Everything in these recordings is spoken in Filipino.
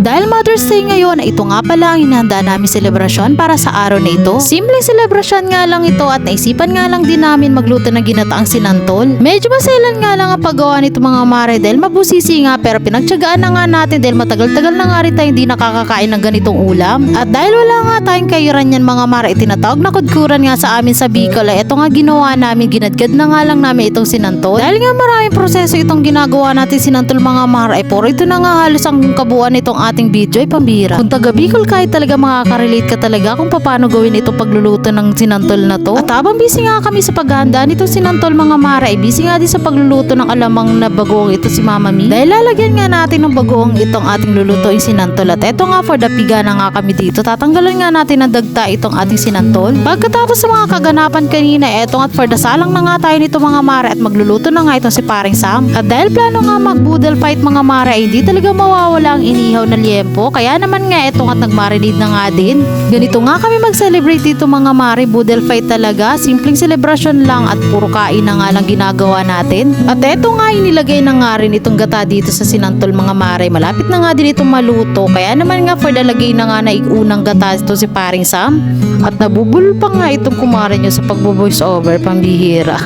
dahil Mother's Day ngayon, ito nga pala ang hinahanda namin selebrasyon para sa araw na ito. Simpleng selebrasyon nga lang ito at naisipan nga lang din namin magluto ng ginataang sinantol. Medyo maselan nga lang ang paggawa nito mga mare dahil mabusisi nga, pero pinagtyagaan na nga natin dahil matagal-tagal na nga rin tayo hindi nakakakain ng ganitong ulam. At dahil wala nga tayong kairan yan mga mare, tinatawag na kudkuran nga sa amin sa Bicol, ito nga ginawa namin, ginadgad na nga lang namin itong sinantol. Dahil nga maraming proseso itong ginagawa natin sinantol mga mare, puro ito na nga halos ang kabuuan nitong ating video ay pambira. Kung taga Bicol kahit talaga makaka-relate ka talaga kung paano gawin itong pagluluto ng sinantol na to. At habang busy nga kami sa paghahanda nitong sinantol mga mare, ay busy nga din sa pagluluto ng alamang na bagoong ito si Mama Mi. Dahil lalagyan nga natin ng bagoong itong ating lulutuing sinantol. At eto nga for the piga na nga kami dito. Tatanggalan nga natin ng dagta itong ating sinantol. Pagkatapos sa mga kaganapan kanina, eto nga for the salang na nga tayo nito mga mare at magluluto na nga itong si Paring Sam. At dahil plano nga mag-boodle fight mga mare, ay hindi talaga mawawala ang inihaw na liempo. Kaya naman nga eto nga nagmarinate na nga din. Ganito nga kami mag-celebrate dito mga mare, boodle fight talaga. Simpleng celebration lang at puro kain na nga lang ginagawa natin. At eto nga inilagay na nga rin itong gata dito sa sinantol mga mare. Malapit na nga din itong maluto. Kaya naman nga for the lagay na nga na unang gata ito si Paring Sam. At nabubulol pa nga itong kumare nyo sa pagbo-voice over, pambihira.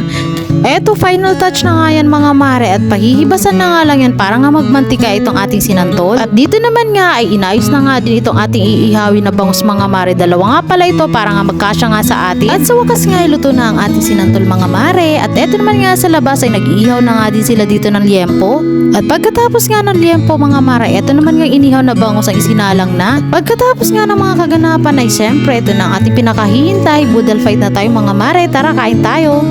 Eto, final touch na nga yan mga mare at pahihibasan na nga lang yan para nga magmantika itong ating sinantol. At dito naman nga ay inayos na nga din itong ating iihawin na bangus mga mare. Dalawa nga pala ito para nga magkasya nga sa atin. At sa wakas nga iluto na ang ating sinantol mga mare. At eto naman nga sa labas ay nag-iihaw na nga din sila dito ng liempo. At pagkatapos nga ng liempo mga mare, eto naman nga inihaw na bangus ang isinalang na. Pagkatapos nga ng mga kaganapan ay syempre ito na ang ating pinakahihintay. Boodle fight na tayo mga mare. Tara, kain tayo.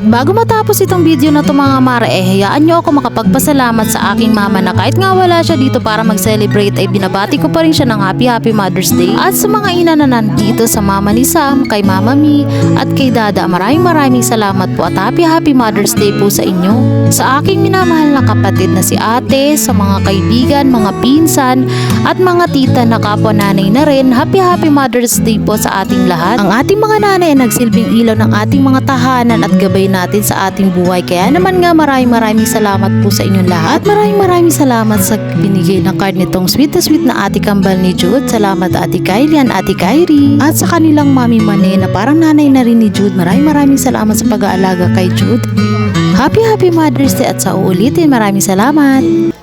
Bago matapos itong video na to mga mare, hayaan nyo ako makapagpasalamat sa aking mama na kahit nga wala siya dito para mag-celebrate ay binabati ko pa rin siya ng happy Mother's Day. At sa mga ina na nandito, sa mama ni Sam, kay Mama Mi at kay Dada, maraming salamat po at happy Mother's Day po sa inyo. Sa aking minamahal na kapatid na si ate, sa mga kaibigan, mga pinsan at mga tita na kapwa nanay na rin, happy Mother's Day po sa ating lahat. Ang ating mga nanay ay nagsilbing ilaw ng ating mga tahanan at gabay natin sa ating buhay. Kaya naman nga maraming salamat po sa inyong lahat. At maraming salamat sa binigay na card nitong sweet na ate kambal ni Jude. Salamat ate Kylie and ate Kyrie. At sa kanilang mami Mane na parang nanay na rin ni Jude. Maraming salamat sa pag-aalaga kay Jude. Happy Mother's Day at sa uulitin. Maraming salamat.